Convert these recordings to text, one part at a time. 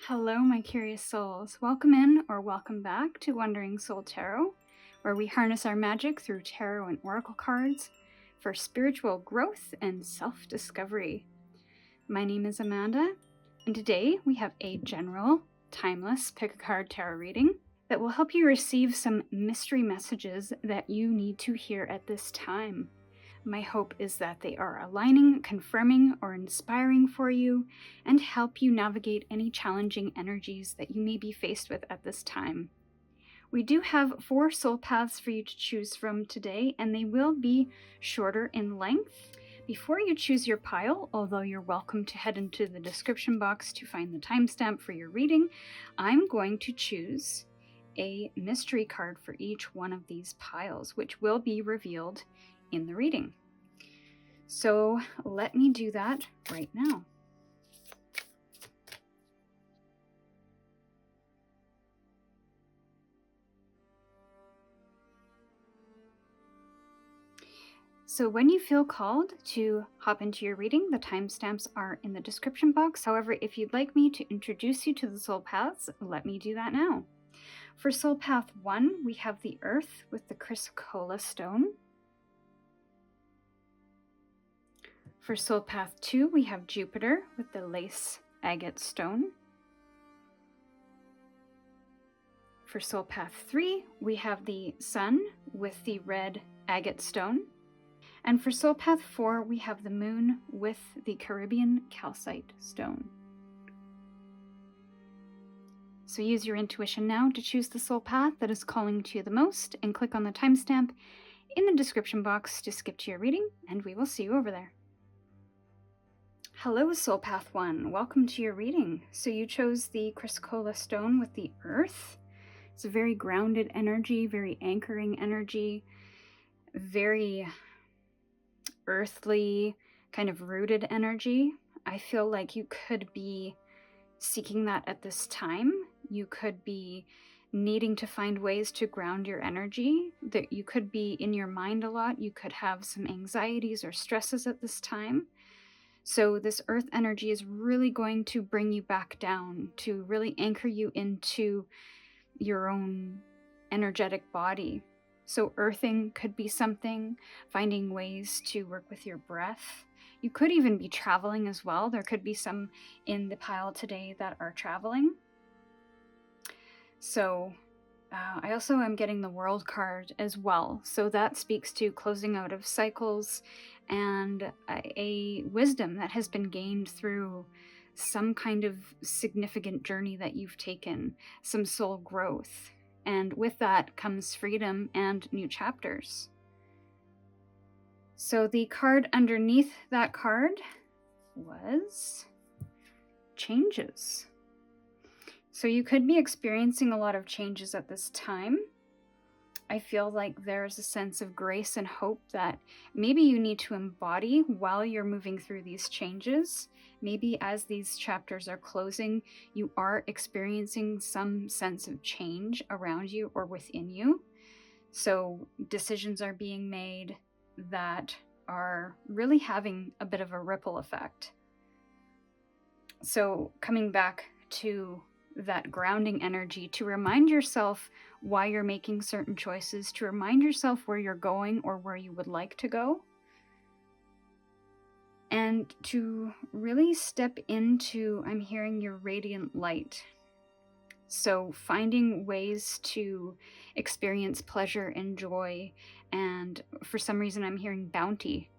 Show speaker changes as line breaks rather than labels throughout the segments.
Hello, my curious souls. Welcome in or welcome back to Wandering Soul Tarot, where we harness our magic through tarot and oracle cards for spiritual growth and self-discovery. My name is Amanda, and today we have a general, timeless pick-a-card tarot reading that will help you receive some mystery messages that you need to hear at this time. My hope is that they are aligning, confirming, or inspiring for you and help you navigate any challenging energies that you may be faced with at this time. We do have 4 soul paths for you to choose from today, and they will be shorter in length. Before you choose your pile, although you're welcome to head into the description box to find the timestamp for your reading, I'm going to choose a mystery card for each one of these piles, which will be revealed in the reading. So let me do that right now. So when you feel called to hop into your reading, the timestamps are in the description box. However, if you'd like me to introduce you to the soul paths, let me do that now. For soul path 1, we have the Earth with the chrysocolla stone. For soul path 2, we have Jupiter with the lace agate stone. For soul path 3, we have the Sun with the red agate stone. And for soul path 4, we have the Moon with the Caribbean calcite stone. So use your intuition now to choose the soul path that is calling to you the most, and click on the timestamp in the description box to skip to your reading, and we will see you over there. Hello, Soul Path 1. Welcome to your reading. So you chose the chrysocolla stone with the Earth. It's a very grounded energy, very anchoring energy, very earthly, kind of rooted energy. I feel like you could be seeking that at this time. You could be needing to find ways to ground your energy, that you could be in your mind a lot. You could have some anxieties or stresses at this time. So this earth energy is really going to bring you back down, to really anchor you into your own energetic body. So earthing could be something, finding ways to work with your breath. You could even be traveling as well. There could be some in the pile today that are traveling. So I also am getting the World card as well. So that speaks to closing out of cycles and a wisdom that has been gained through some kind of significant journey that you've taken, some soul growth. And with that comes freedom and new chapters. So the card underneath that card was changes. So you could be experiencing a lot of changes at this time. I feel like there's a sense of grace and hope that maybe you need to embody while you're moving through these changes. Maybe as these chapters are closing, you are experiencing some sense of change around you or within you. So decisions are being made that are really having a bit of a ripple effect. So coming back to that grounding energy, to remind yourself why you're making certain choices, to remind yourself where you're going or where you would like to go, and to really step into, I'm hearing, your radiant light. So finding ways to experience pleasure and joy, and for some reason I'm hearing bounty.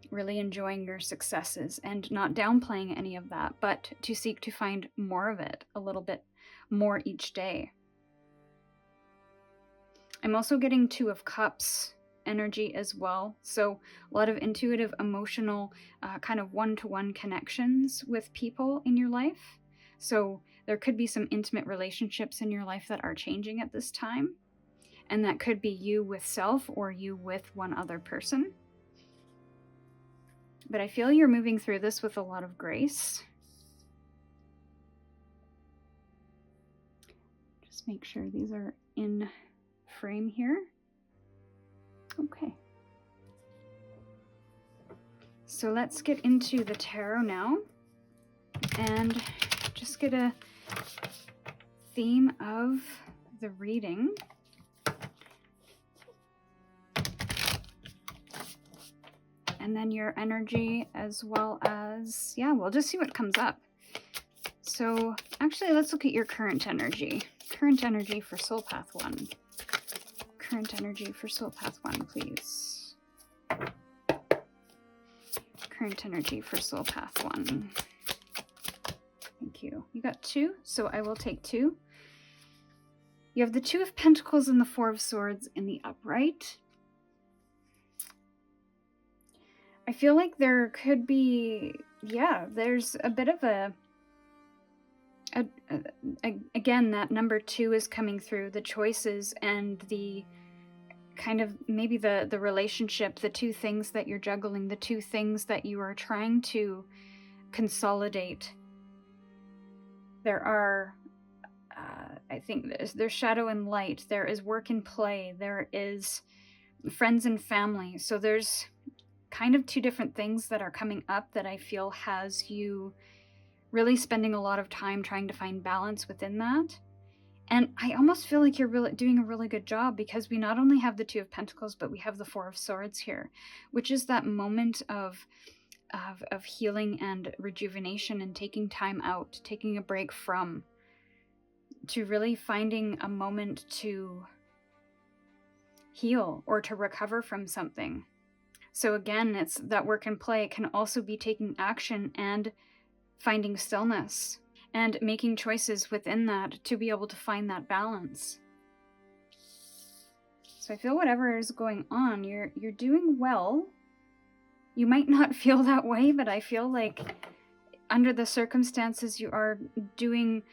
Really enjoying your successes and not downplaying any of that, but to seek to find more of it, a little bit more each day. I'm also getting 2 of Cups energy as well. So a lot of intuitive, emotional, kind of one-to-one connections with people in your life. So there could be some intimate relationships in your life that are changing at this time. And that could be you with self or you with one other person. But I feel you're moving through this with a lot of grace. Just make sure these are in frame here. Okay. So let's get into the tarot now and just get a theme of the reading. And then your energy, as well as, yeah, we'll just see what comes up. So actually, let's look at your current energy. Current energy for Soul Path 1. Current energy for Soul Path 1, please. Current energy for Soul Path 1. Thank you. You got 2, so I will take 2. You have the 2 of Pentacles and the 4 of Swords in the upright. I feel like there could be, yeah, there's a bit of again, that number 2 is coming through, the choices and the kind of maybe the relationship, the 2 things that you're juggling, the 2 things that you are trying to consolidate. There are, I think there's shadow and light, there is work and play, there is friends and family. So there's kind of 2 different things that are coming up that I feel has you really spending a lot of time trying to find balance within that. And I almost feel like you're really doing a really good job, because we not only have the 2 of Pentacles, but we have the 4 of Swords here, which is that moment of healing and rejuvenation and taking time out, taking a break from, to really finding a moment to heal or to recover from something. So again, it's that work and play. It can also be taking action and finding stillness and making choices within that to be able to find that balance. So I feel whatever is going on, you're doing well. You might not feel that way, but I feel like under the circumstances you are doing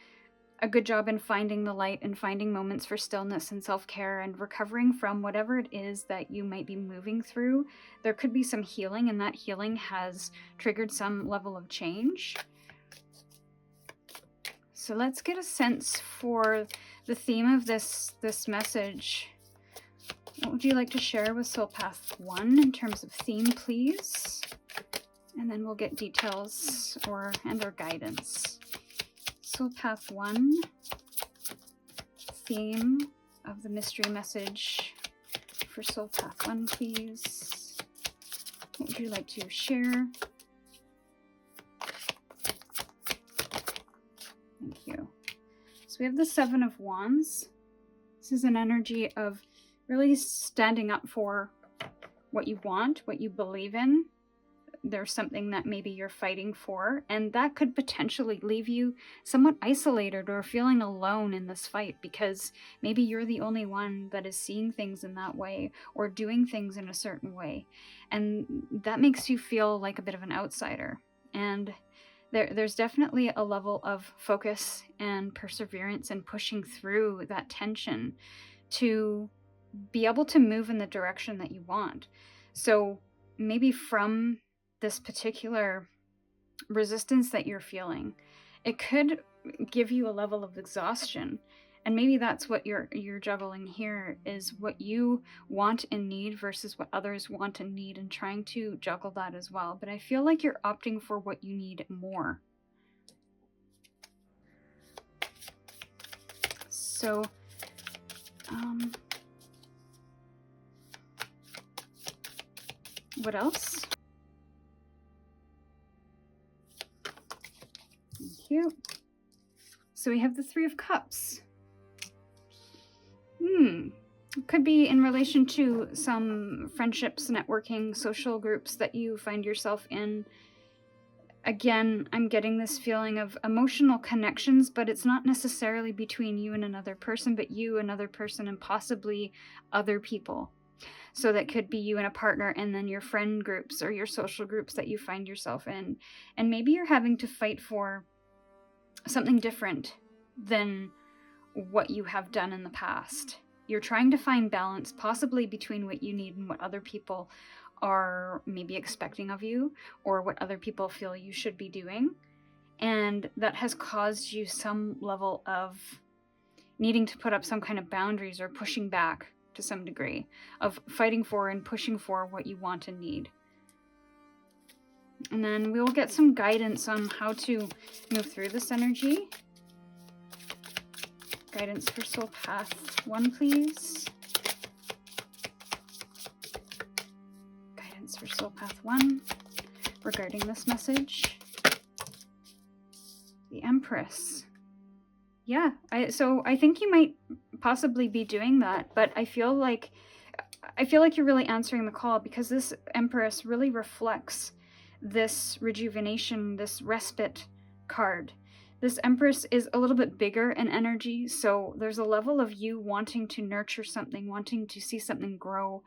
a good job in finding the light and finding moments for stillness and self-care and recovering from whatever it is that you might be moving through. There could be some healing, and that healing has triggered some level of change. So let's get a sense for the theme of this message. What would you like to share with Soul Path 1 in terms of theme, please? And then we'll get details or guidance. Soul Path 1, theme of the mystery message for Soul Path 1, please. What would you like to share? Thank you. So we have the 7 of Wands. This is an energy of really standing up for what you want, what you believe in. There's something that maybe you're fighting for, and that could potentially leave you somewhat isolated or feeling alone in this fight, because maybe you're the only one that is seeing things in that way or doing things in a certain way, and that makes you feel like a bit of an outsider. And there's definitely a level of focus and perseverance and pushing through that tension to be able to move in the direction that you want. So maybe from this particular resistance that you're feeling, it could give you a level of exhaustion. And maybe that's what you're juggling here, is what you want and need versus what others want and need, and trying to juggle that as well. But I feel like you're opting for what you need more. So, what else? Thank you. So we have the 3 of Cups. Could be in relation to some friendships, networking, social groups that you find yourself in. Again, I'm getting this feeling of emotional connections, but it's not necessarily between you and another person, but you, another person, and possibly other people. So that could be you and a partner, and then your friend groups or your social groups that you find yourself in. And maybe you're having to fight for something different than what you have done in the past. You're trying to find balance, possibly between what you need and what other people are maybe expecting of you, or what other people feel you should be doing. And that has caused you some level of needing to put up some kind of boundaries, or pushing back to some degree, of fighting for and pushing for what you want and need. And then we will get some guidance on how to move through this energy. Guidance for Soul Path 1, please. Guidance for Soul Path 1 regarding this message. The Empress. Yeah, so I think you might possibly be doing that, but I feel like you're really answering the call, because this Empress really reflects this rejuvenation, this respite card. This Empress is a little bit bigger in energy, so there's a level of you wanting to nurture something, wanting to see something grow,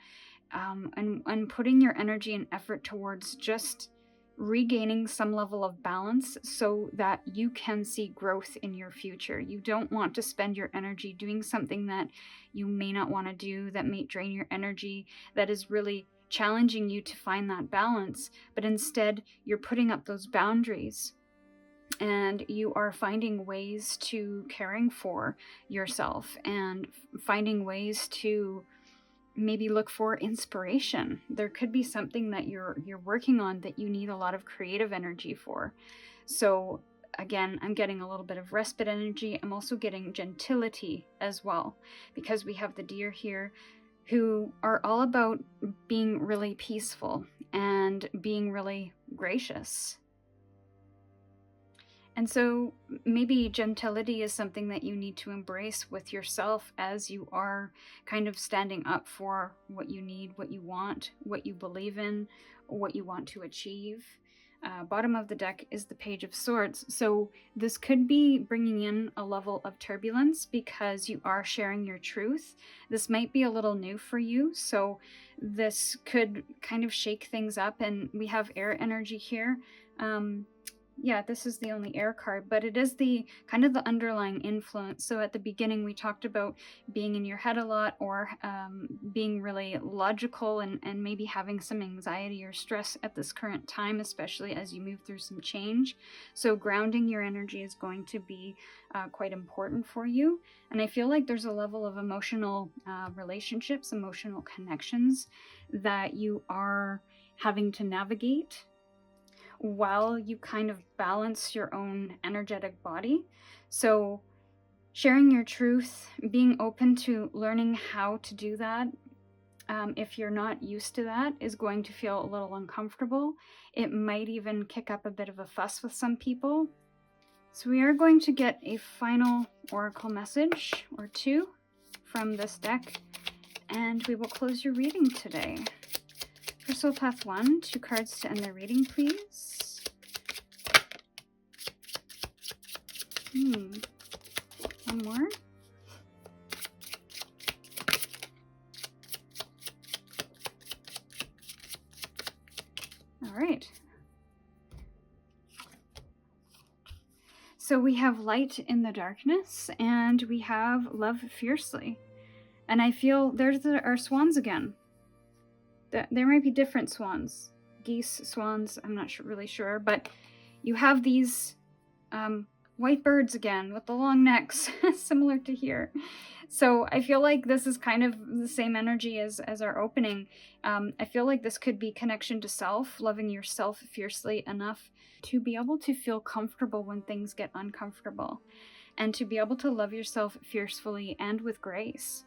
and putting your energy and effort towards just regaining some level of balance so that you can see growth in your future. You don't want to spend your energy doing something that you may not want to do, that may drain your energy, that is really challenging you to find that balance, but instead you're putting up those boundaries and you are finding ways to caring for yourself and finding ways to maybe look for inspiration. There could be something that you're working on that you need a lot of creative energy for. So again, I'm getting a little bit of respite energy. I'm also getting gentility as well, because we have the Deer here who are all about being really peaceful and being really gracious. And so maybe gentility is something that you need to embrace with yourself as you are kind of standing up for what you need, what you want, what you believe in, what you want to achieve. Bottom of the deck is the Page of Swords. So this could be bringing in a level of turbulence because you are sharing your truth. This might be a little new for you, so this could kind of shake things up. And we have air energy here. Yeah, this is the only air card, but it is the kind of the underlying influence. So at the beginning, we talked about being in your head a lot, or being really logical and maybe having some anxiety or stress at this current time, especially as you move through some change. So grounding your energy is going to be quite important for you. And I feel like there's a level of emotional relationships, emotional connections that you are having to navigate while you kind of balance your own energetic body. So sharing your truth, being open to learning how to do that, if you're not used to that, is going to feel a little uncomfortable. It might even kick up a bit of a fuss with some people. So we are going to get a final oracle message or two from this deck, and we will close your reading today. For Soul Path 1, 2 cards to end the reading, please. One more. All right. So we have light in the darkness, and we have love fiercely. And I feel there's our swans again. There might be different swans, geese, swans, I'm not really sure, but you have these white birds again with the long necks, similar to here. So I feel like this is kind of the same energy as our opening. I feel like this could be connection to self, loving yourself fiercely enough to be able to feel comfortable when things get uncomfortable, and to be able to love yourself fiercely and with grace,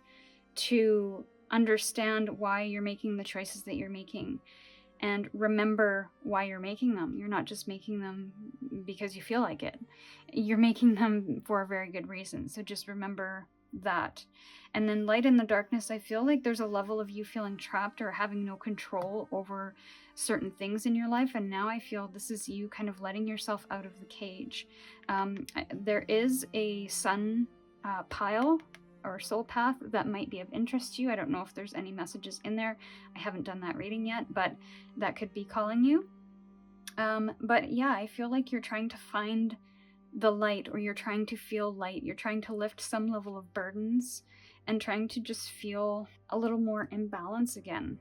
to understand why you're making the choices that you're making, and remember why you're making them. You're not just making them because you feel like it. You're making them for a very good reason. So just remember that. And then light in the darkness, I feel like there's a level of you feeling trapped or having no control over certain things in your life. And now I feel this is you kind of letting yourself out of the cage. There is a sun pile or soul path that might be of interest to you. I don't know if there's any messages in there. I haven't done that reading yet, but that could be calling you. But yeah, I feel like you're trying to find the light, or you're trying to feel light. You're trying to lift some level of burdens and trying to just feel a little more in balance again.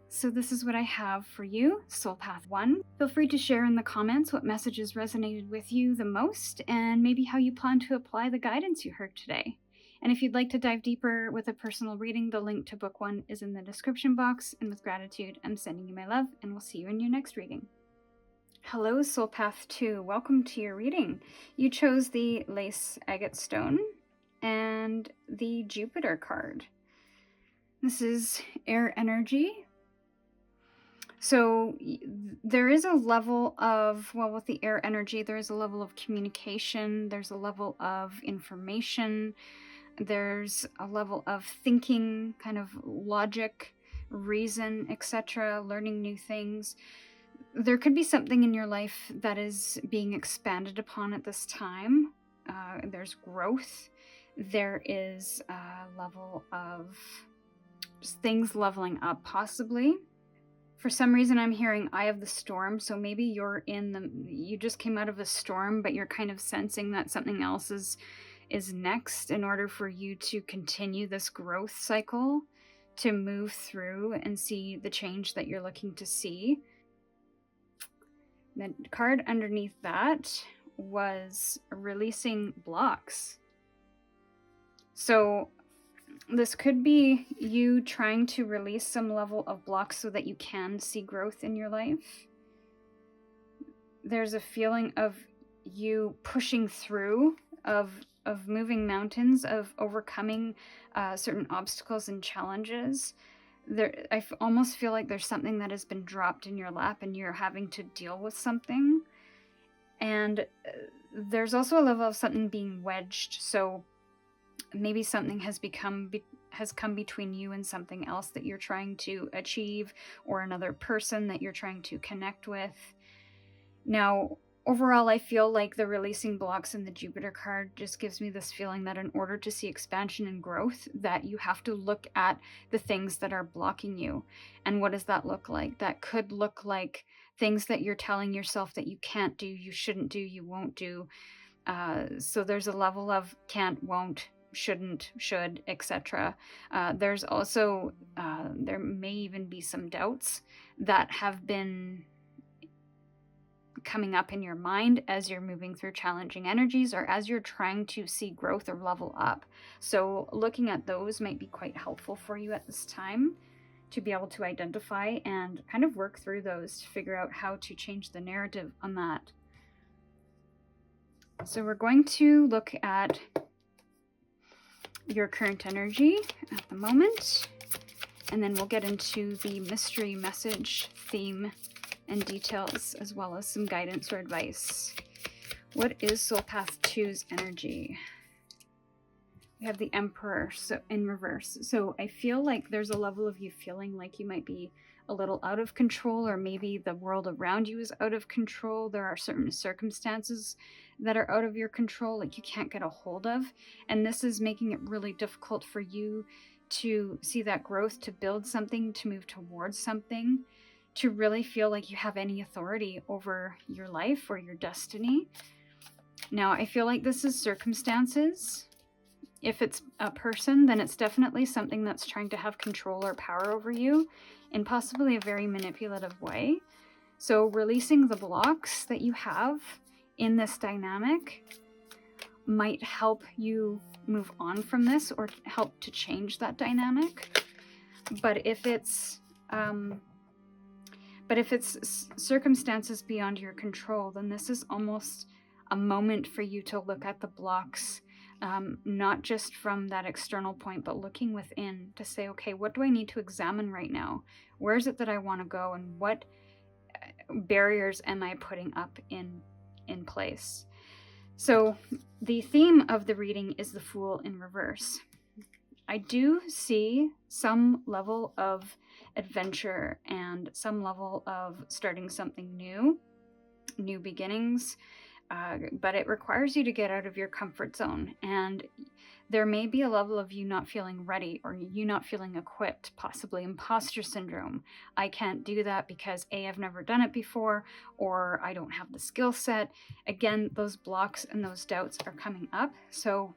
So this is what I have for you, Soul Path 1. Feel free to share in the comments what messages resonated with you the most, and maybe how you plan to apply the guidance you heard today. And if you'd like to dive deeper with a personal reading, the link to book 1 is in the description box. And with gratitude, I'm sending you my love, and we'll see you in your next reading. Hello, Soul Path 2. Welcome to your reading. You chose the Lace Agate Stone and the Jupiter card. This is air energy. So there is a level of, well, with the air energy, there is a level of communication, there's a level of information, there's a level of thinking, kind of logic, reason, etc., learning new things. There could be something in your life that is being expanded upon at this time. There's growth. There is a level of just things leveling up, possibly. For some reason, I'm hearing Eye of the Storm, so maybe you just came out of a storm, but you're kind of sensing that something else is next in order for you to continue this growth cycle, to move through and see the change that you're looking to see. The card underneath that was releasing blocks. So this could be you trying to release some level of blocks so that you can see growth in your life. There's a feeling of you pushing through, of moving mountains, of overcoming certain obstacles and challenges. I almost feel like there's something that has been dropped in your lap and you're having to deal with something. And there's also a level of something being wedged. So maybe something has come between you and something else that you're trying to achieve, or another person that you're trying to connect with. Now, overall, I feel like the releasing blocks in the Jupiter card just gives me this feeling that in order to see expansion and growth, that you have to look at the things that are blocking you. And what does that look like? That could look like things that you're telling yourself that you can't do, you shouldn't do, you won't do. So there's a level of can't, won't, shouldn't, should, etc. There's also, there may even be some doubts that have been coming up in your mind as you're moving through challenging energies, or as you're trying to see growth or level up. So looking at those might be quite helpful for you at this time, to be able to identify and kind of work through those to figure out how to change the narrative on that. So we're going to look at your current energy at the moment, and then we'll get into the mystery message theme and details, as well as some guidance or advice. What is Soul Path 2's energy? We have the Emperor, so in reverse. So I feel like there's a level of you feeling like you might be a little out of control, or maybe the world around you is out of control. There are certain circumstances that are out of your control, like you can't get a hold of. And this is making it really difficult for you to see that growth, to build something, to move towards something, to really feel like you have any authority over your life or your destiny. Now, I feel like this is circumstances. If it's a person, then it's definitely something that's trying to have control or power over you in possibly a very manipulative way. So releasing the blocks that you have in this dynamic might help you move on from this, or help to change that dynamic. But if it's circumstances beyond your control, then this is almost a moment for you to look at the blocks, not just from that external point, but looking within to say, okay, what do I need to examine right now? Where is it that I want to go, and what barriers am I putting up in place? So the theme of the reading is the Fool in reverse. I do see some level of adventure and some level of starting something new beginnings, but it requires you to get out of your comfort zone, and there may be a level of you not feeling ready, or you not feeling equipped, possibly imposter syndrome. I can't do that because A, I've never done it before, or I don't have the skill set. Again, those blocks and those doubts are coming up. So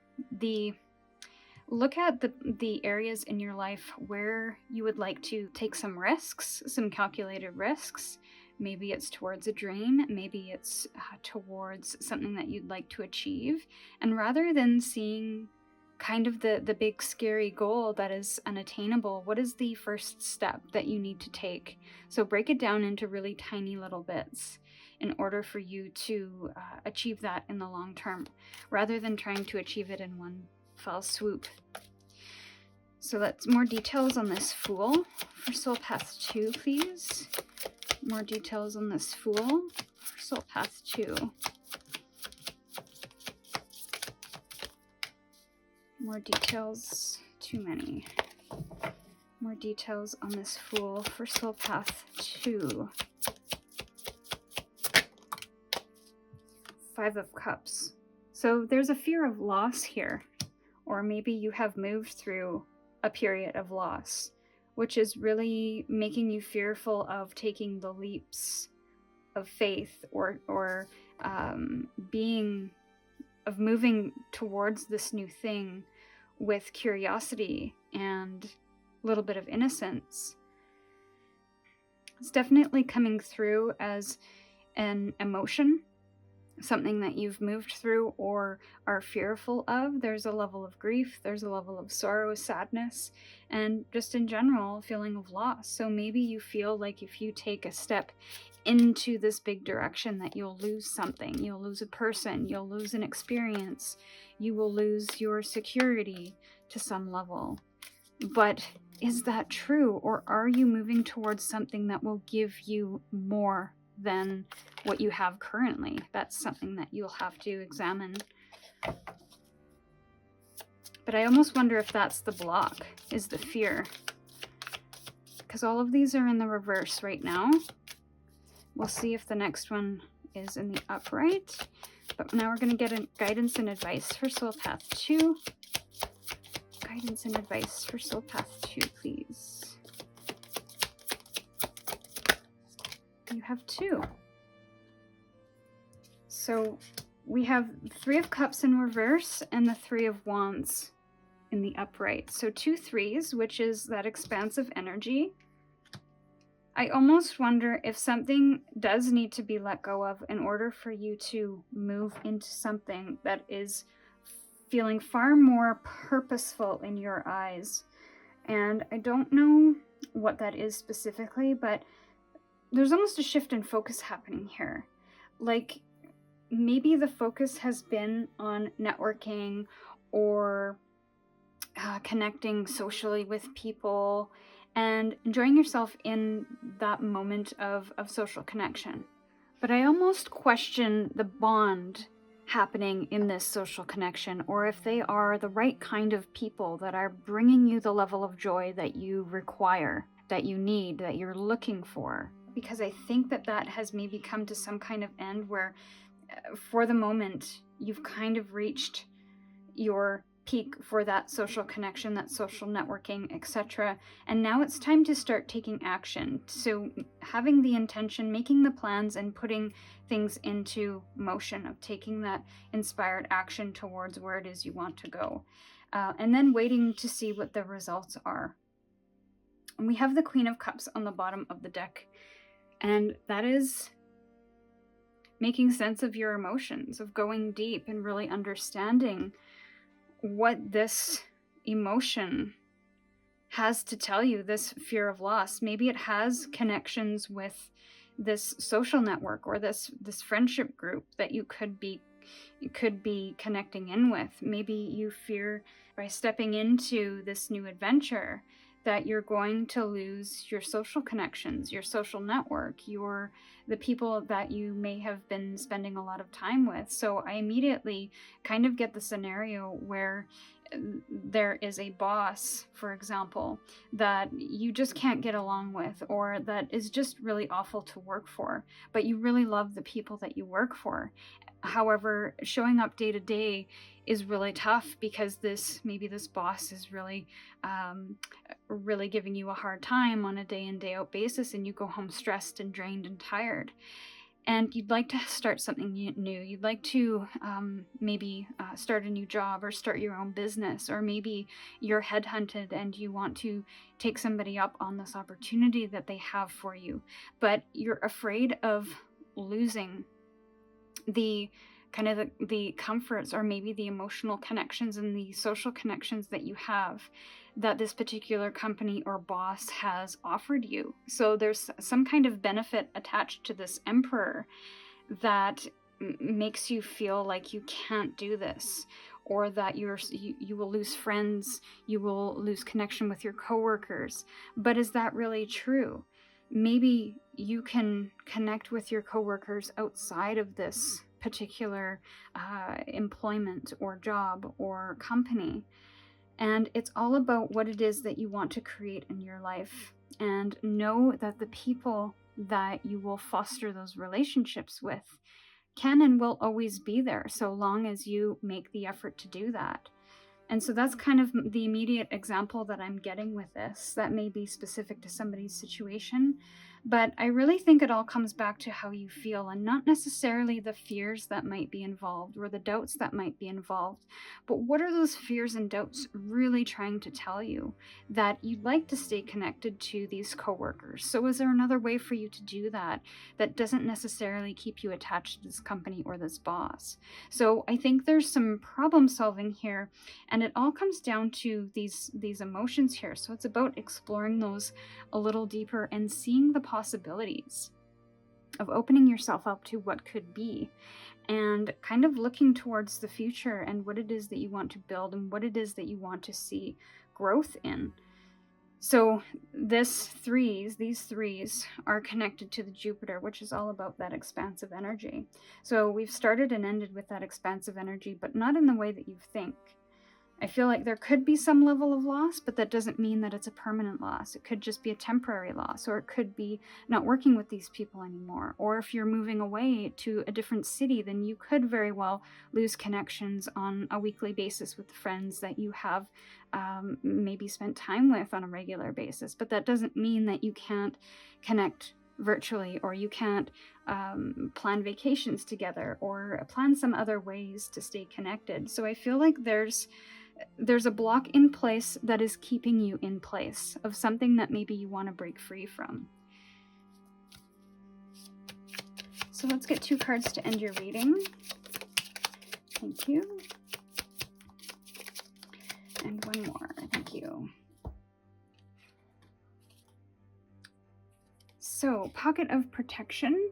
look at the areas in your life where you would like to take some risks, some calculated risks. Maybe it's towards a dream, maybe it's towards something that you'd like to achieve. And rather than seeing kind of the big scary goal that is unattainable, what is the first step that you need to take? So break it down into really tiny little bits. in order for you to achieve that in the long term, rather than trying to achieve it in one fell swoop. So let's more details on this Fool for Soul Path 2, please. More details on this Fool for Soul Path 2. More details, too many. More details on this Fool for Soul Path 2. 5 of Cups. So there's a fear of loss here, or maybe you have moved through a period of loss, which is really making you fearful of taking the leaps of faith, or moving towards this new thing with curiosity and a little bit of innocence. It's definitely coming through as an emotion, something that you've moved through or are fearful of. There's a level of grief, there's a level of sorrow, sadness, and just in general, a feeling of loss. So maybe you feel like if you take a step into this big direction that you'll lose something. You'll lose a person, you'll lose an experience, you will lose your security to some level. But is that true, or are you moving towards something that will give you more than what you have currently? That's something that you'll have to examine. But I almost wonder if that's the block, is the fear. Because all of these are in the reverse right now. We'll see if the next one is in the upright. But now we're going to get a guidance and advice for Soul Path 2. Guidance and advice for Soul Path 2, please. You have 2. So we have 3 of Cups in reverse and the 3 of Wands in the upright. So 2 3s, which is that expansive energy. I almost wonder if something does need to be let go of in order for you to move into something that is feeling far more purposeful in your eyes. And I don't know what that is specifically, but there's almost a shift in focus happening here. Like maybe the focus has been on networking or connecting socially with people and enjoying yourself in that moment of social connection. But I almost question the bond happening in this social connection, or if they are the right kind of people that are bringing you the level of joy that you require, that you need, that you're looking for. Because I think that that has maybe come to some kind of end where for the moment you've kind of reached your peak for that social connection, that social networking, etc. And now it's time to start taking action. So having the intention, making the plans, and putting things into motion of taking that inspired action towards where it is you want to go. And then waiting to see what the results are. And we have the Queen of Cups on the bottom of the deck. And that is making sense of your emotions, of going deep and really understanding what this emotion has to tell you, this fear of loss. Maybe it has connections with this social network or this friendship group that you could be connecting in with. Maybe you fear by stepping into this new adventure that you're going to lose your social connections, your social network, the people that you may have been spending a lot of time with. So I immediately kind of get the scenario where there is a boss, for example, that you just can't get along with, or that is just really awful to work for, but you really love the people that you work for. However, showing up day to day is really tough because maybe this boss is really giving you a hard time on a day in, day out basis, and you go home stressed and drained and tired. And you'd like to start something new. You'd like to maybe start a new job or start your own business, or maybe you're headhunted and you want to take somebody up on this opportunity that they have for you, but you're afraid of losing the kind of the comforts or maybe the emotional connections and the social connections that you have that this particular company or boss has offered you. So there's some kind of benefit attached to this Emperor, that makes you feel like you can't do this, or that you will lose friends, you will lose connection with your coworkers. But is that really true? Maybe you can connect with your coworkers outside of this particular employment or job or company. And it's all about what it is that you want to create in your life. And know that the people that you will foster those relationships with can and will always be there, so long as you make the effort to do that. And so that's kind of the immediate example that I'm getting with this. That may be specific to somebody's situation, but I really think it all comes back to how you feel, and not necessarily the fears that might be involved or the doubts that might be involved. But what are those fears and doubts really trying to tell you? That you'd like to stay connected to these coworkers. So is there another way for you to do that that doesn't necessarily keep you attached to this company or this boss? So I think there's some problem solving here, and it all comes down to these emotions here. So it's about exploring those a little deeper and seeing the possibilities of opening yourself up to what could be, and kind of looking towards the future and what it is that you want to build and what it is that you want to see growth in. So these threes are connected to the Jupiter, which is all about that expansive energy. So we've started and ended with that expansive energy, but not in the way that you think. I feel like there could be some level of loss, but that doesn't mean that it's a permanent loss. It could just be a temporary loss, or it could be not working with these people anymore. Or if you're moving away to a different city, then you could very well lose connections on a weekly basis with the friends that you have maybe spent time with on a regular basis. But that doesn't mean that you can't connect virtually, or you can't plan vacations together, or plan some other ways to stay connected. So I feel like there's a block in place that is keeping you in place of something that maybe you want to break free from. So let's get 2 cards to end your reading. Thank you. And 1 more. Thank you. So, pocket of protection.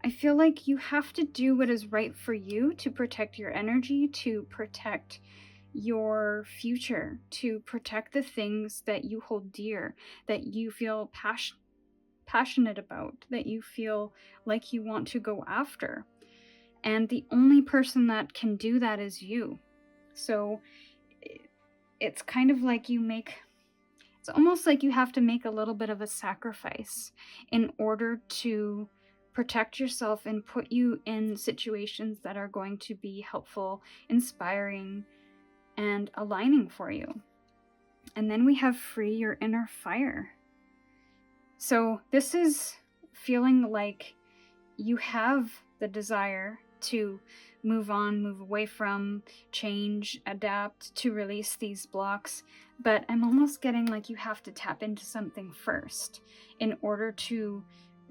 I feel like you have to do what is right for you to protect your energy, to protect your future, to protect the things that you hold dear, that you feel passionate about, that you feel like you want to go after. And the only person that can do that is you. So it's kind of like it's almost like you have to make a little bit of a sacrifice in order to protect yourself and put you in situations that are going to be helpful, inspiring, and aligning for you. And then we have free your inner fire. So this is feeling like you have the desire to move on, move away from, change, adapt, to release these blocks. But I'm almost getting like you have to tap into something first in order to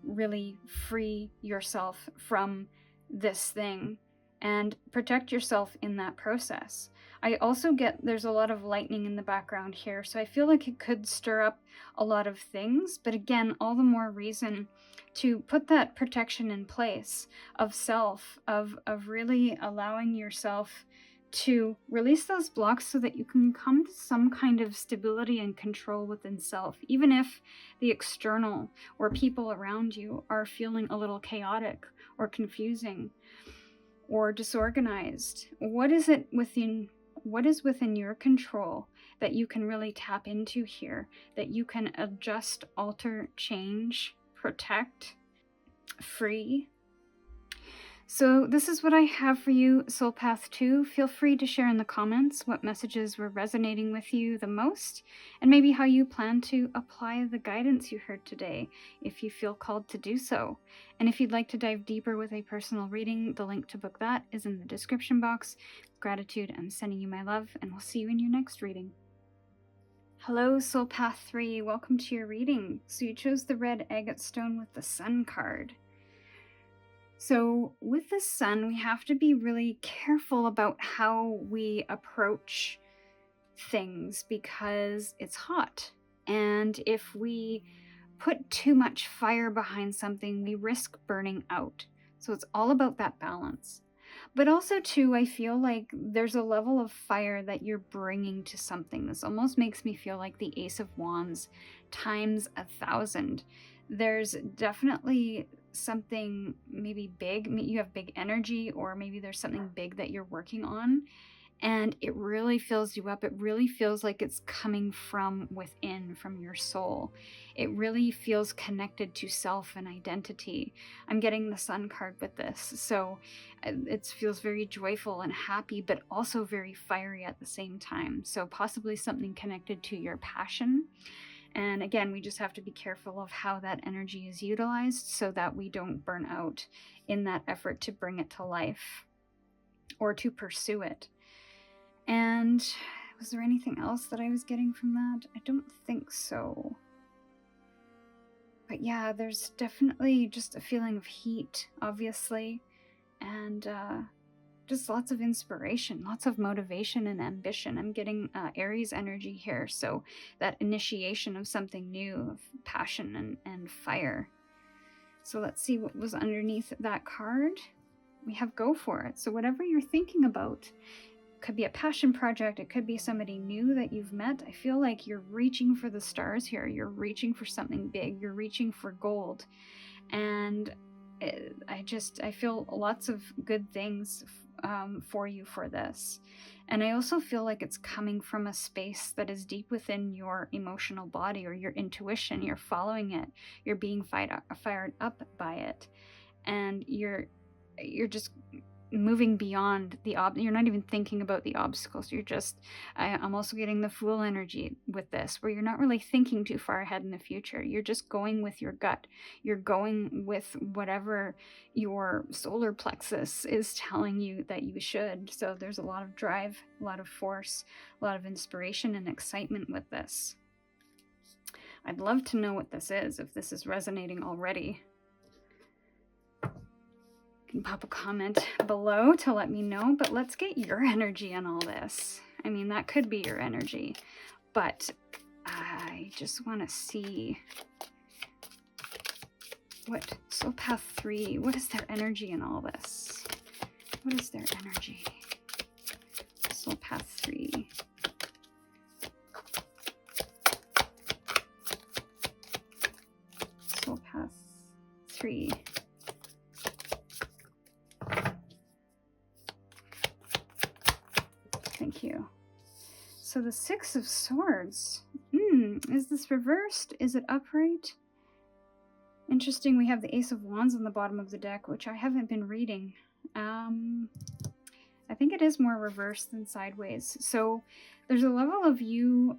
really free yourself from this thing and protect yourself in that process. I also get there's a lot of lightning in the background here, so I feel like it could stir up a lot of things, but again, all the more reason to put that protection in place of self, of really allowing yourself to release those blocks so that you can come to some kind of stability and control within self, even if the external or people around you are feeling a little chaotic or confusing or disorganized. What is within your control that you can really tap into here, that you can adjust, alter, change, protect, free? So this is what I have for you, Soul Path 2. Feel free to share in the comments what messages were resonating with you the most, and maybe how you plan to apply the guidance you heard today, if you feel called to do so. And if you'd like to dive deeper with a personal reading, the link to book that is in the description box. With gratitude, I'm sending you my love, and we'll see you in your next reading. Hello, Soul Path 3. Welcome to your reading. So you chose the red agate stone with the Sun card. So with the Sun, we have to be really careful about how we approach things because it's hot. And if we put too much fire behind something, we risk burning out. So it's all about that balance. But also, too, I feel like there's a level of fire that you're bringing to something. This almost makes me feel like the Ace of Wands times 1,000. There's definitely something maybe big. You have big energy, or maybe there's something big that you're working on. And it really fills you up. It really feels like it's coming from within, from your soul. It really feels connected to self and identity. I'm getting the Sun card with this. So it feels very joyful and happy, but also very fiery at the same time. So possibly something connected to your passion. And again, we just have to be careful of how that energy is utilized so that we don't burn out in that effort to bring it to life or to pursue it. And was there anything else that I was getting from that? I don't think so. But yeah, there's definitely just a feeling of heat, obviously, and just lots of inspiration, lots of motivation and ambition. I'm getting Aries energy here, so that initiation of something new, of passion and fire. So let's see what was underneath that card. We have go for it. So whatever you're thinking about, could be a passion project, it could be somebody new that you've met. I feel like you're reaching for the stars here. You're reaching for something big. You're reaching for gold. And I feel lots of good things for you for this. And I also feel like it's coming from a space that is deep within your emotional body or your intuition. You're following it. You're being fired up by it. And you're just moving beyond you're not even thinking about the obstacles. I'm also getting the Fool energy with this, where you're not really thinking too far ahead in the future. You're just going with your gut. You're going with whatever your solar plexus is telling you that you should. So there's a lot of drive, a lot of force, a lot of inspiration and excitement with this. I'd love to know what this is, if this is resonating already. You can pop a comment below to let me know, but let's get your energy on all this. I mean, that could be your energy, but I just want to see what Soul Path 3, what is their energy in all this? What is their energy? Soul Path 3. Soul Path 3. Thank you. So the Six of Swords. Is this reversed? Is it upright? Interesting, we have the Ace of Wands on the bottom of the deck, which I haven't been reading. I think it is more reversed than sideways. So there's a level of you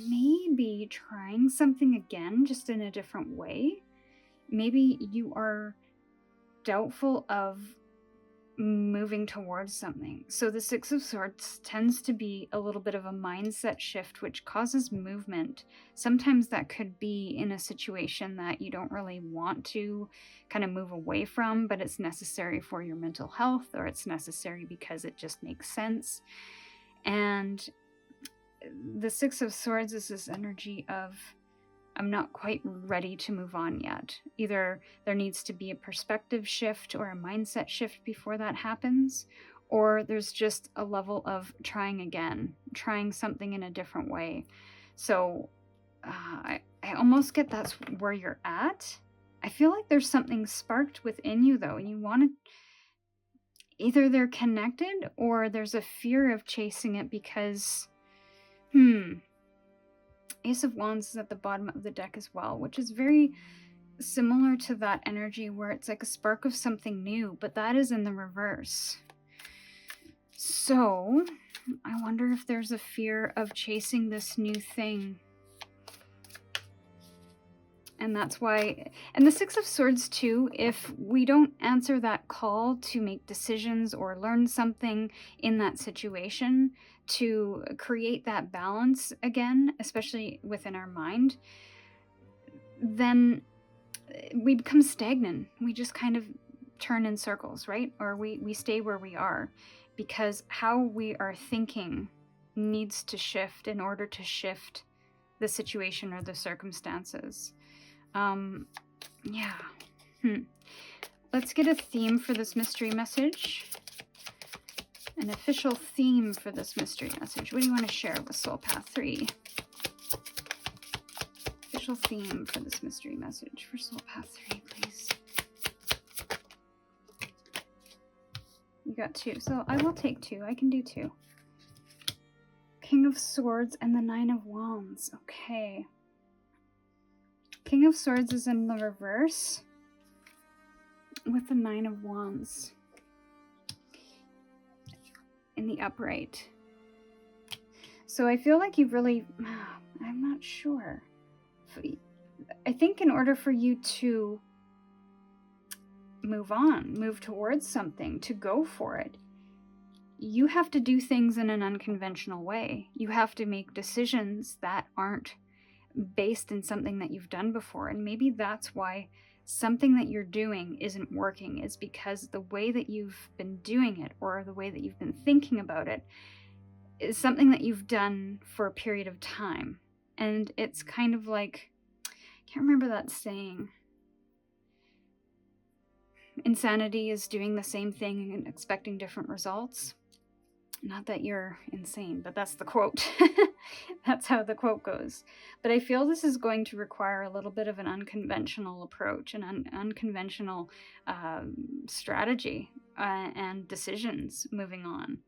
maybe trying something again, just in a different way. Maybe you are doubtful of moving towards something. So the Six of Swords tends to be a little bit of a mindset shift, which causes movement. Sometimes that could be in a situation that you don't really want to kind of move away from, but it's necessary for your mental health, or it's necessary because it just makes sense. And the Six of Swords is this energy of, I'm not quite ready to move on yet. Either there needs to be a perspective shift or a mindset shift before that happens, or there's just a level of trying again, trying something in a different way. So I almost get that's where you're at. I feel like there's something sparked within you, though, and you want to, either they're connected or there's a fear of chasing it because, Ace of Wands is at the bottom of the deck as well, which is very similar to that energy where it's like a spark of something new, but that is in the reverse. So I wonder if there's a fear of chasing this new thing. And that's why, and the Six of Swords too, if we don't answer that call to make decisions or learn something in that situation, to create that balance again, especially within our mind, then we become stagnant. We just kind of turn in circles, right? Or we stay where we are, because how we are thinking needs to shift in order to shift the situation or the circumstances. let's get a theme for this mystery message. An official theme for this mystery message. What do you want to share with Soul Path 3? Official theme for this mystery message for Soul Path 3, please. You got 2, so I will take 2. I can do 2. King of Swords and the 9 of Wands. Okay. King of Swords is in the reverse with the 9 of Wands in the upright. So I feel like you've really, I'm not sure. I think in order for you to move on, move towards something, to go for it, you have to do things in an unconventional way. You have to make decisions that aren't based in something that you've done before. And maybe that's why something that you're doing isn't working, is because the way that you've been doing it, or the way that you've been thinking about it, is something that you've done for a period of time. And it's kind of like, I can't remember that saying. Insanity is doing the same thing and expecting different results. Not that you're insane, but that's the quote. That's how the quote goes. But I feel this is going to require a little bit of an unconventional approach, an unconventional strategy and decisions moving on.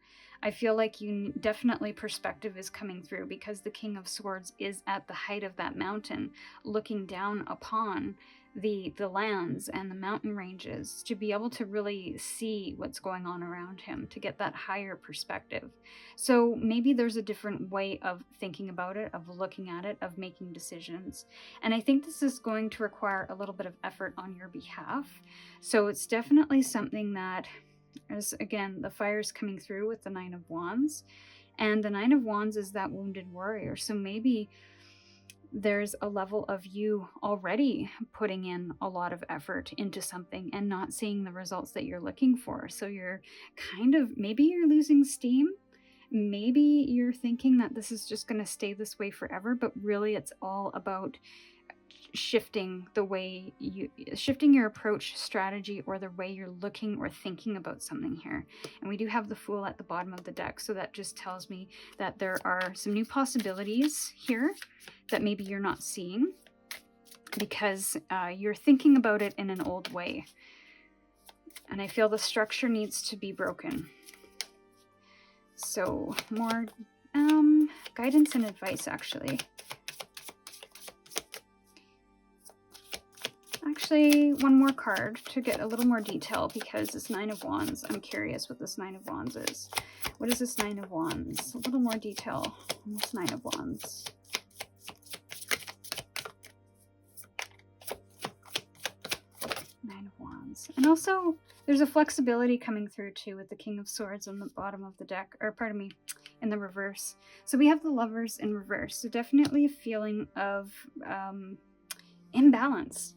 I feel like you definitely perspective is coming through, because the King of Swords is at the height of that mountain, looking down upon the lands and the mountain ranges, to be able to really see what's going on around him, to get that higher perspective. So maybe there's a different way of thinking about it, of looking at it, of making decisions. And I think this is going to require a little bit of effort on your behalf. So it's definitely something that, as again, the fire's coming through with the 9 of Wands. And the 9 of Wands is that wounded warrior. So maybe there's a level of you already putting in a lot of effort into something and not seeing the results that you're looking for. So you're kind of, maybe you're losing steam. Maybe you're thinking that this is just going to stay this way forever, but really it's all about shifting your approach, strategy, or the way you're looking or thinking about something here. And we do have the Fool at the bottom of the deck, so that just tells me that there are some new possibilities here that maybe you're not seeing, because you're thinking about it in an old way. And I feel the structure needs to be broken. So more guidance and advice, actually. Actually, one more card to get a little more detail, because this 9 of Wands, I'm curious what this 9 of Wands is. What is this 9 of Wands? A little more detail on this 9 of Wands. And also, there's a flexibility coming through too with the King of Swords on the bottom of the deck, or pardon me, in the reverse. So we have the Lovers in reverse. So definitely a feeling of imbalance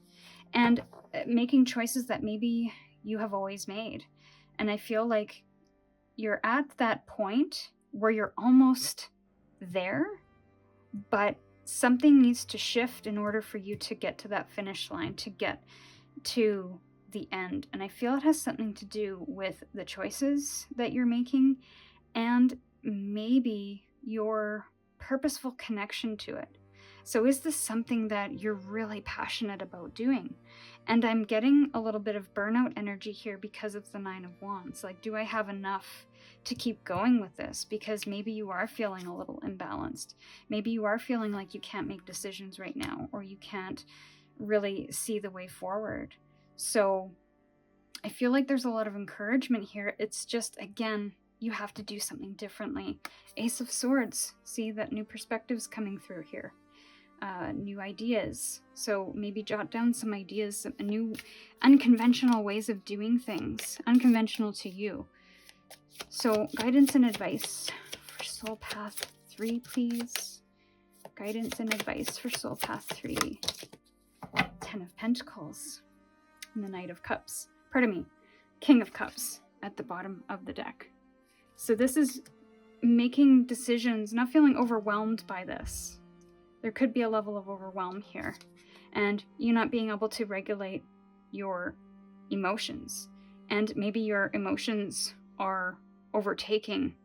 and making choices that maybe you have always made. And I feel like you're at that point where you're almost there, but something needs to shift in order for you to get to that finish line, to get to the end. And I feel it has something to do with the choices that you're making and maybe your purposeful connection to it. So is this something that you're really passionate about doing? And I'm getting a little bit of burnout energy here because of the 9 of Wands. Like, do I have enough to keep going with this? Because maybe you are feeling a little imbalanced. Maybe you are feeling like you can't make decisions right now, or you can't really see the way forward. So I feel like there's a lot of encouragement here. It's just, again, you have to do something differently. Ace of Swords. See that new perspectives coming through here. New ideas. So maybe jot down some ideas, new unconventional ways of doing things. Unconventional to you. So guidance and advice for Soul Path 3, please. Guidance and advice for Soul Path 3. 10 of Pentacles. And the Knight of Cups. Pardon me. King of Cups at the bottom of the deck. So this is making decisions, not feeling overwhelmed by this. There could be a level of overwhelm here. And you not being able to regulate your emotions. And maybe your emotions are overtaking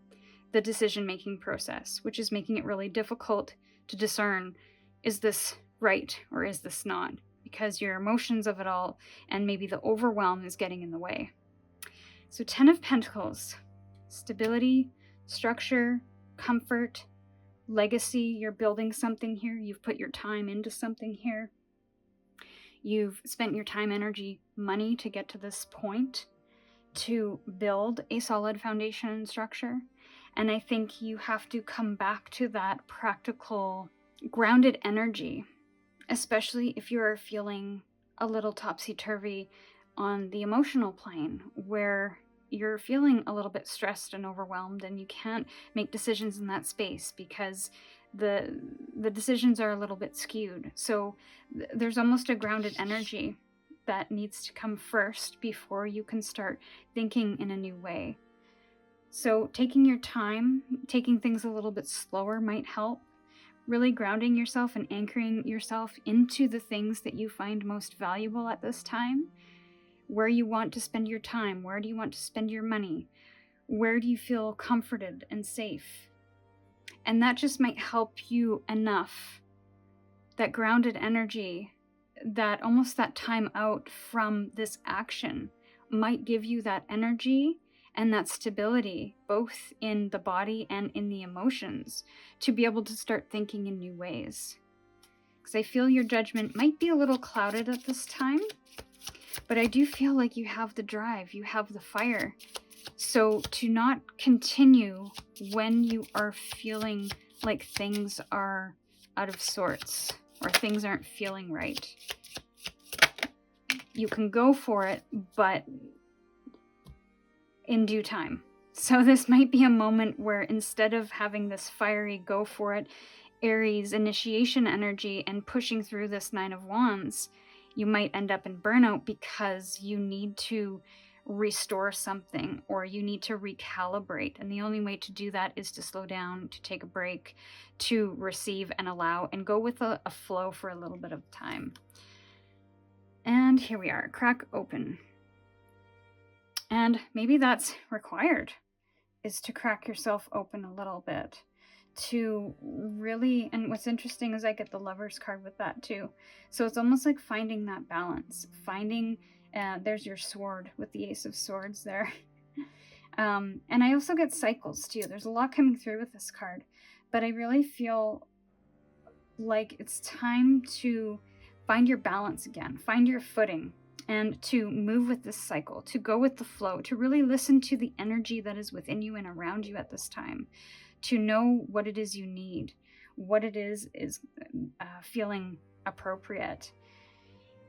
the decision-making process, which is making it really difficult to discern, is this right or is this not? Because your emotions of it all and maybe the overwhelm is getting in the way. So 10 of Pentacles, stability, structure, comfort, legacy. You're building something here. You've put your time into something here. You've spent your time, energy, money to get to this point, to build a solid foundation and structure. And I think you have to come back to that practical, grounded energy, especially if you are feeling a little topsy-turvy on the emotional plane, where you're feeling a little bit stressed and overwhelmed and you can't make decisions in that space because the decisions are a little bit skewed. So there's almost a grounded energy that needs to come first before you can start thinking in a new way. So taking your time, taking things a little bit slower might help. Really grounding yourself and anchoring yourself into the things that you find most valuable at this time. Where you want to spend your time, where do you want to spend your money? Where do you feel comforted and safe? And that just might help you enough. That grounded energy, that almost that time out from this action might give you that energy and that stability, both in the body and in the emotions, to be able to start thinking in new ways. Because I feel your judgment might be a little clouded at this time, but I do feel like you have the drive, you have the fire. So to not continue when you are feeling like things are out of sorts or things aren't feeling right. You can go for it, but in due time. So this might be a moment where instead of having this fiery go for it Aries initiation energy and pushing through this 9 of Wands, you might end up in burnout because you need to restore something or you need to recalibrate. And the only way to do that is to slow down, to take a break, to receive and allow and go with a flow for a little bit of time. And here we are, crack open. And maybe that's required, is to crack yourself open a little bit. To really, and what's interesting is I get the Lover's card with that too. So it's almost like finding that balance, finding, there's your sword with the Ace of Swords there. And I also get cycles too. There's a lot coming through with this card, but I really feel like it's time to find your balance again, find your footing, and to move with this cycle, to go with the flow, to really listen to the energy that is within you and around you at this time. To know what it is you need, what it is feeling appropriate.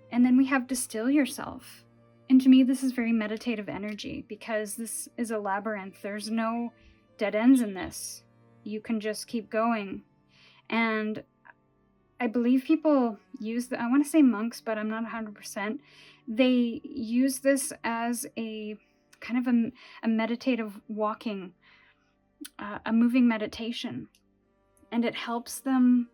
And then we have distill yourself. And to me, this is very meditative energy because this is a labyrinth. There's no dead ends in this. You can just keep going. And I believe people use I want to say monks, but I'm not 100%. They use this as a kind of a meditative walking, a moving meditation, and it helps them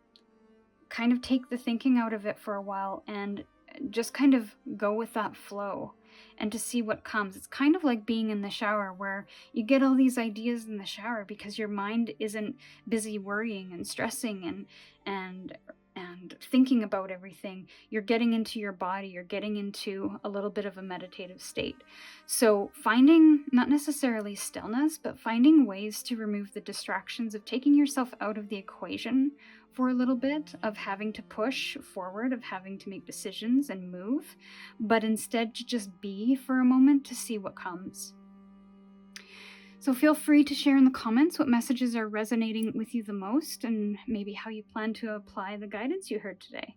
kind of take the thinking out of it for a while and just kind of go with that flow and to see what comes. It's kind of like being in the shower where you get all these ideas in the shower because your mind isn't busy worrying and stressing and thinking about everything. You're getting into your body, you're getting into a little bit of a meditative state. So finding not necessarily stillness, but finding ways to remove the distractions of taking yourself out of the equation for a little bit, of having to push forward, of having to make decisions and move, but instead to just be for a moment to see what comes. So feel free to share in the comments what messages are resonating with you the most and maybe how you plan to apply the guidance you heard today.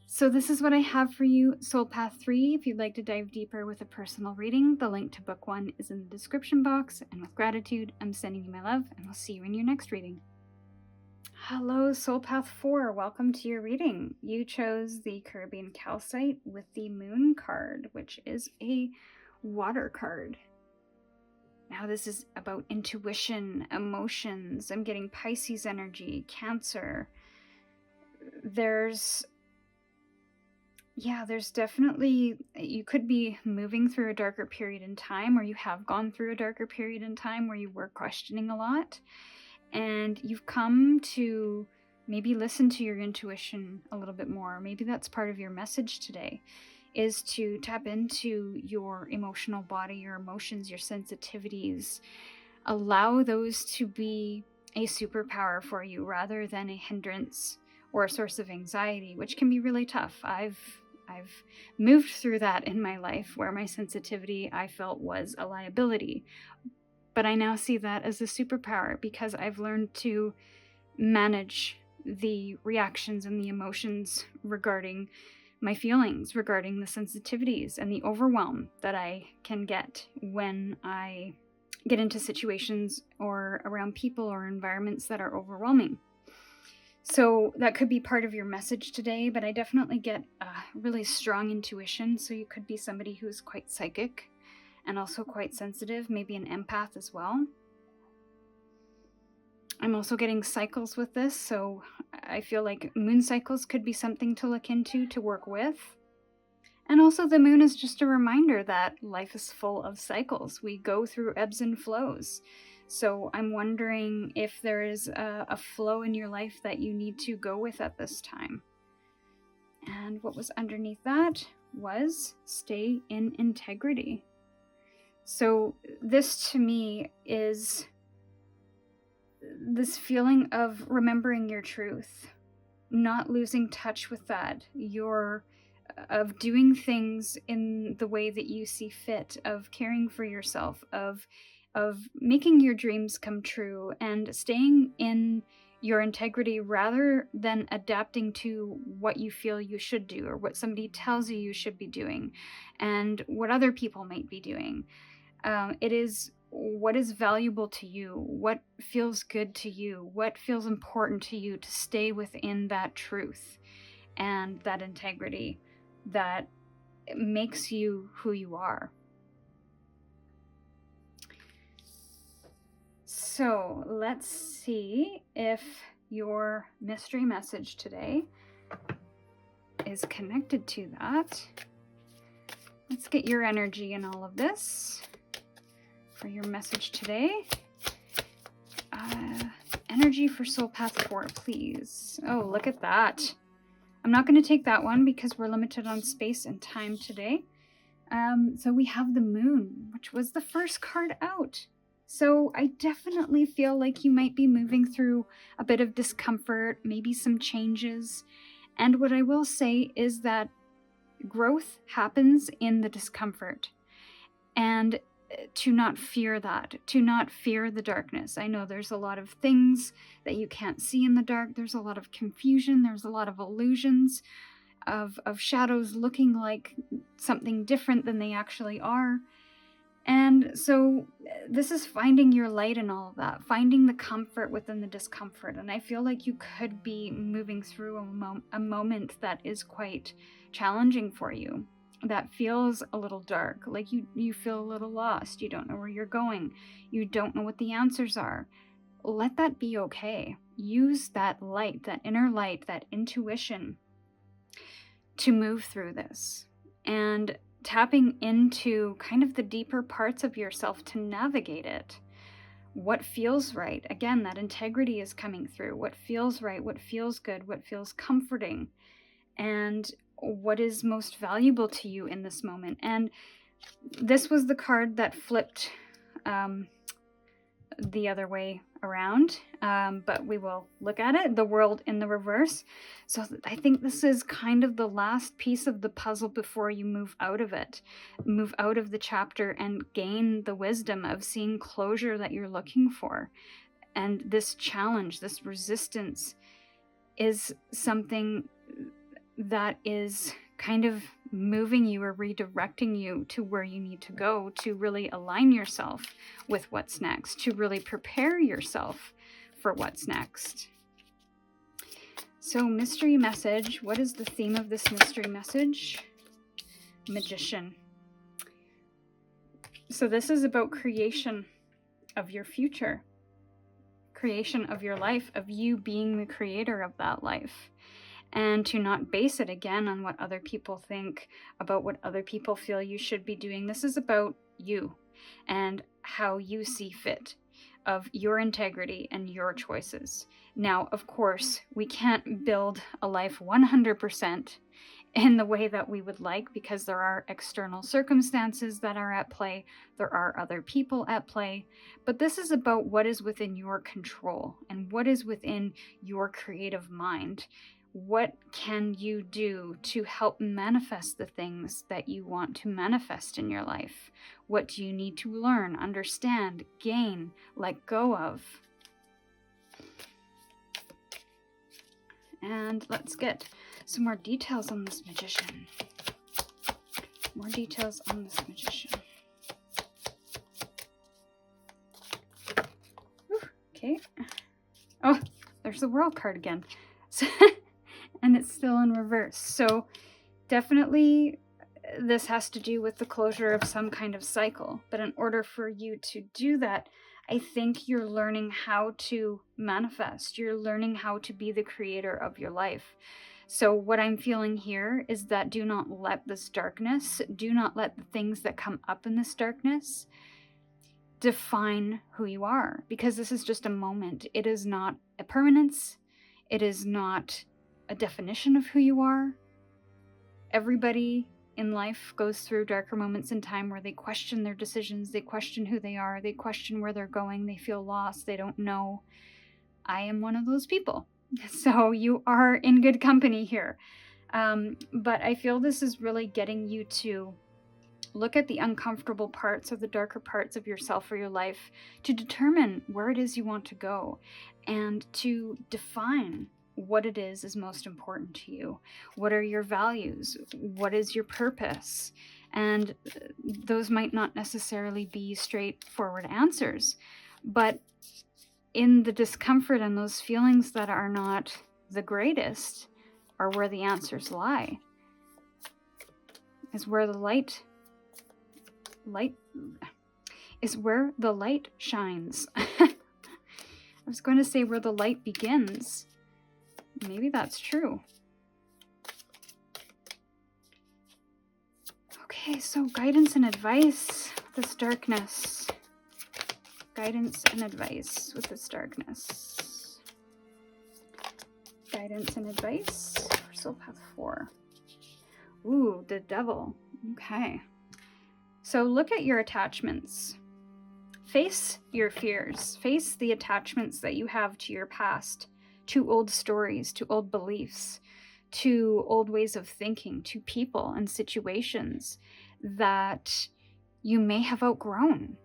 So this is what I have for you, Soul Path 3. If you'd like to dive deeper with a personal reading, the link to book 1 is in the description box. And with gratitude, I'm sending you my love, and we'll see you in your next reading. Hello, Soul Path 4. Welcome to your reading. You chose the Caribbean Calcite with the Moon card, which is a water card. Now this is about intuition, emotions. I'm getting Pisces energy, Cancer. yeah, there's definitely, you could be moving through a darker period in time, or you have gone through a darker period in time where you were questioning a lot, and you've come to maybe listen to your intuition a little bit more. Maybe that's part of your message today, is to tap into your emotional body, your emotions, your sensitivities. Allow those to be a superpower for you rather than a hindrance or a source of anxiety, which can be really tough. I've moved through that in my life where my sensitivity I felt was a liability. But I now see that as a superpower because I've learned to manage the reactions and the emotions regarding my feelings, regarding the sensitivities and the overwhelm that I can get when I get into situations or around people or environments that are overwhelming. So that could be part of your message today, but I definitely get a really strong intuition. So you could be somebody who's quite psychic and also quite sensitive, maybe an empath as well. I'm also getting cycles with this, so I feel like moon cycles could be something to look into, to work with. And also the moon is just a reminder that life is full of cycles. We go through ebbs and flows. So I'm wondering if there is a flow in your life that you need to go with at this time. And what was underneath that was stay in integrity. So this to me is this feeling of remembering your truth, not losing touch with that, of doing things in the way that you see fit, of caring for yourself, of making your dreams come true, and staying in your integrity rather than adapting to what you feel you should do or what somebody tells you should be doing and what other people might be doing. It is what is valuable to you, what feels good to you, what feels important to you, to stay within that truth and that integrity that makes you who you are. So let's see if your mystery message today is connected to that. Let's get your energy in all of this for your message today. Energy for Soul Path 4, please. Oh, look at that. I'm not going to take that one because we're limited on space and time today. So we have the moon, which was the first card out. So I definitely feel like you might be moving through a bit of discomfort, maybe some changes. And what I will say is that growth happens in the discomfort. And to not fear that, to not fear the darkness. I know there's a lot of things that you can't see in the dark. There's a lot of confusion. There's a lot of illusions of shadows looking like something different than they actually are. And so this is finding your light in all of that, finding the comfort within the discomfort. And I feel like you could be moving through a moment that is quite challenging for you, that feels a little dark, like you feel a little lost. You don't know where you're going. You don't know what the answers are. Let that be okay. Use that light, that inner light, that intuition to move through this. And tapping into kind of the deeper parts of yourself to navigate it. What feels right? Again, that integrity is coming through. What feels right? What feels good? What feels comforting? And what is most valuable to you in this moment? And this was the card that flipped the other way around, but we will look at it, the world in the reverse. So I think this is kind of the last piece of the puzzle before you move out of it, move out of the chapter and gain the wisdom of seeing closure that you're looking for. And this challenge, this resistance is something that is kind of moving you or redirecting you to where you need to go to really align yourself with what's next, to really prepare yourself for what's next. So mystery message, what is the theme of this mystery message? Magician. So this is about creation of your future, creation of your life, of you being the creator of that life. and to not base it again on what other people think, about what other people feel you should be doing. This is about you and how you see fit, of your integrity and your choices. Now, of course, we can't build a life 100% in the way that we would like, because there are external circumstances that are at play, there are other people at play, but this is about what is within your control and what is within your creative mind. What can you do to help manifest the things that you want to manifest in your life? What do you need to learn, understand, gain, let go of? And let's get some more details on this magician. More details on this magician. Whew, okay. Oh, there's the world card again. So, and it's still in reverse. So definitely this has to do with the closure of some kind of cycle. But in order for you to do that, I think you're learning how to manifest. You're learning how to be the creator of your life. So what I'm feeling here is that do not let this darkness, do not let the things that come up in this darkness define who you are, because this is just a moment. It is not a permanence. It is not a definition of who you are. Everybody in life goes through darker moments in time where they question their decisions, they question who they are, they question where they're going, they feel lost, they don't know. I am one of those people. So you are in good company here. But I feel this is really getting you to look at the uncomfortable parts or the darker parts of yourself or your life to determine where it is you want to go and to define what it is most important to you. What are your values? What is your purpose? And those might not necessarily be straightforward answers, but in the discomfort and those feelings that are not the greatest are where the answers lie. Is where the light is where the light shines. I was going to say where the light begins. Maybe that's true. Okay, so guidance and advice with this darkness. Guidance and advice with this darkness. Guidance and advice for Soul Path 4. Ooh, the Devil. Okay. So look at your attachments. Face your fears. Face the attachments that you have to your past, to old stories, to old beliefs, to old ways of thinking, to people and situations that you may have outgrown.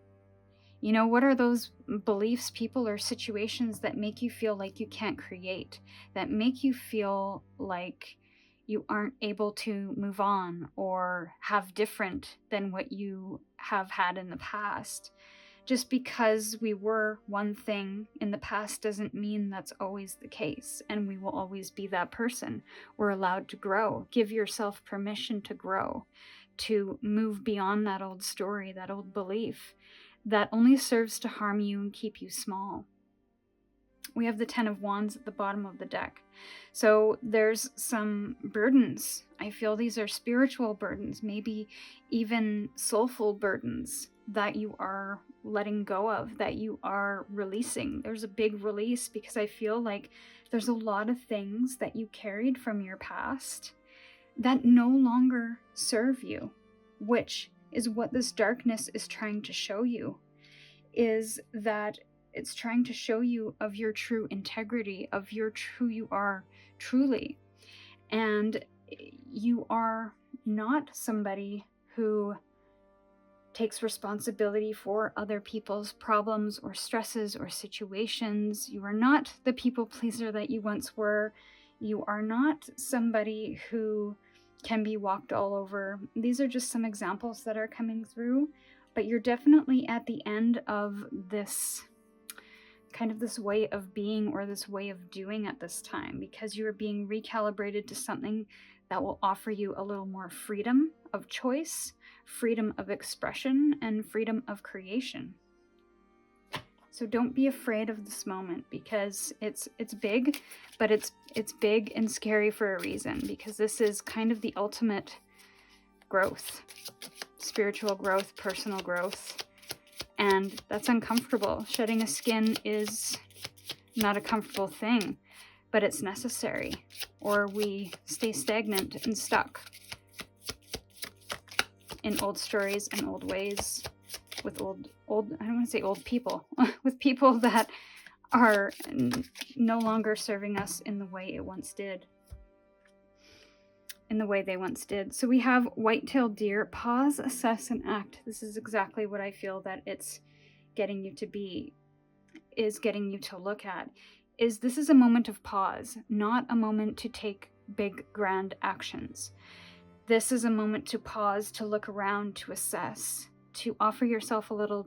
You know, what are those beliefs, people, or situations that make you feel like you can't create, that make you feel like you aren't able to move on or have different than what you have had in the past? Just because we were one thing in the past doesn't mean that's always the case, and we will always be that person. We're allowed to grow. Give yourself permission to grow, to move beyond that old story, that old belief that only serves to harm you and keep you small. We have the 10 of Wands at the bottom of the deck. So there's some burdens. I feel these are spiritual burdens, maybe even soulful burdens that you are letting go of, that you are releasing. There's a big release because I feel like there's a lot of things that you carried from your past that no longer serve you, which is what this darkness is trying to show you, is that it's trying to show you of your true integrity, of who you are truly. And you are not somebody who takes responsibility for other people's problems or stresses or situations. You are not the people pleaser that you once were. You are not somebody who can be walked all over. These are just some examples that are coming through, but you're definitely at the end of this kind of this way of being or this way of doing at this time, because you are being recalibrated to something that will offer you a little more freedom of choice, freedom of expression, and freedom of creation. So don't be afraid of this moment, because it's big, but it's big and scary for a reason, because this is kind of the ultimate growth, spiritual growth, personal growth, and that's uncomfortable. Shedding a skin is not a comfortable thing, but it's necessary, or we stay stagnant and stuck in old stories and old ways with old I don't want to say old people, with people that are no longer serving us in the way it once did. In the way they once did. So we have white-tailed deer. Pause, assess, and act. This is exactly what I feel that it's getting you to be, is getting you to look at. This is a moment of pause, not a moment to take big, grand actions. This is a moment to pause, to look around, to assess, to offer yourself a little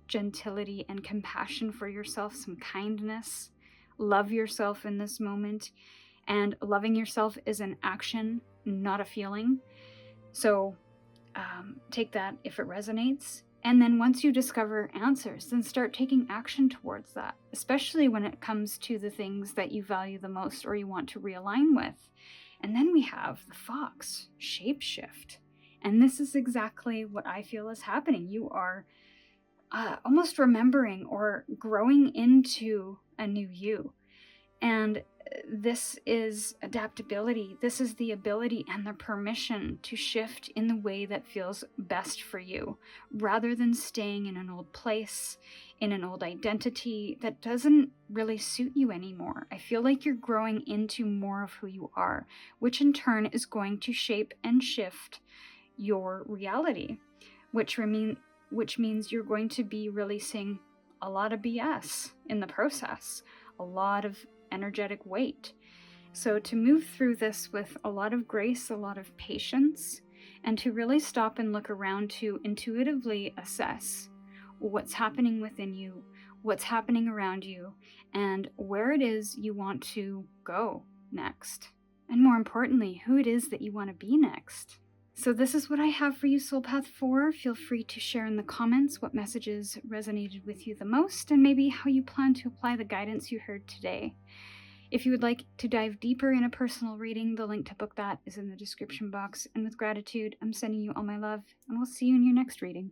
gentility and compassion for yourself, some kindness. Love yourself in this moment. And loving yourself is an action, not a feeling. So take that if it resonates. And then once you discover answers, then start taking action towards that, especially when it comes to the things that you value the most or you want to realign with. And then we have the fox, shapeshift. And this is exactly what I feel is happening. You are almost remembering or growing into a new you. And this is adaptability. This is the ability and the permission to shift in the way that feels best for you, rather than staying in an old place, in an old identity that doesn't really suit you anymore. I feel like you're growing into more of who you are, which in turn is going to shape and shift your reality, which means you're going to be releasing a lot of BS in the process, a lot of energetic weight. So to move through this with a lot of grace, a lot of patience, and to really stop and look around to intuitively assess what's happening within you, what's happening around you, and where it is you want to go next. And more importantly, who it is that you want to be next. So this is what I have for you, Soul Path 4. Feel free to share in the comments what messages resonated with you the most, and maybe how you plan to apply the guidance you heard today. If you would like to dive deeper in a personal reading, the link to book that is in the description box. And with gratitude, I'm sending you all my love, and we'll see you in your next reading.